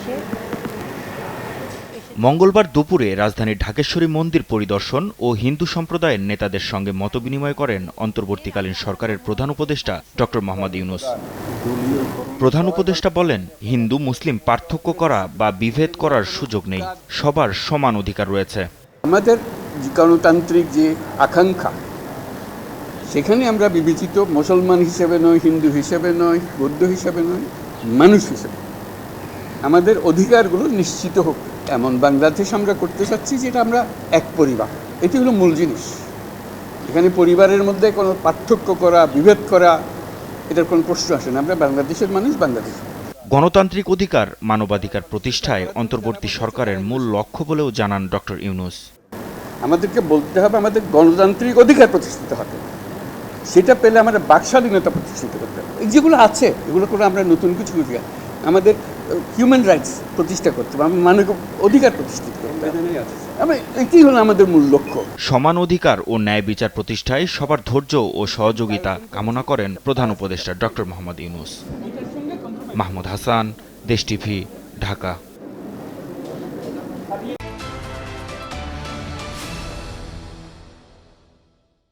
এসে মঙ্গলবার দুপুরে রাজধানীর ঢাকেশ্বরী মন্দির পরিদর্শন ও হিন্দু সম্প্রদায়ের নেতাদের সঙ্গে মতবিনিময় করেন অন্তর্বর্তীকালীন সরকারের প্রধান উপদেষ্টা ডক্টর মোহাম্মদ ইউনূস। প্রধান উপদেষ্টা বলেন, হিন্দু মুসলিম পার্থক্য করা বা বিভেদ করার সুযোগ নেই, সবার সমান অধিকার রয়েছে। আমাদের গণতান্ত্রিক যে আকাঙ্ক্ষা, সেখানে আমরা বিবেচিত মুসলমান হিসেবে নয়, হিন্দু হিসেবে নয়, বৌদ্ধ হিসেবে নয়, মানুষ হিসেবে আমাদের অধিকারগুলো নিশ্চিত হোক এমন বাংলাদেশ আমরা করতে চাচ্ছি, যেটা আমরা এক পরিবার। এটি হলো মূল জিনিস। এখানে পরিবারের মধ্যে কোনো পার্থক্য করা, বিভেদ করা, এটার কোনো প্রশ্ন আসে না। আমরা বাংলাদেশের মানুষ, বাংলাদেশ। গণতান্ত্রিক অধিকার, মানবাধিকার প্রতিষ্ঠায় অন্তর্বর্তী সরকারের মূল লক্ষ্য বলেও জানান ডক্টর ইউনূস। আমাদেরকে বলতে হবে আমাদের গণতান্ত্রিক অধিকার প্রতিষ্ঠিত হবে, সেটা পেলে আমরা বাকস্বাধীনতা প্রতিষ্ঠিত করতে হবে। এই যেগুলো আছে, এগুলো করে আমরা নতুন কিছু করি। আমাদের হিউম্যান রাইটস প্রতিষ্ঠা করতে হবে, আমরা মানব অধিকার প্রতিষ্ঠিত করতে হবে। এটি হলো আমাদের মূল লক্ষ্য। সমান অধিকার ও ন্যায় বিচার প্রতিষ্ঠায় সবার ধৈর্য ও সহযোগিতা কামনা করেন প্রধান উপদেষ্টা ডক্টর মোহাম্মদ ইউনূস। মাহমুদ হাসান, দেশ টিভি, ঢাকা।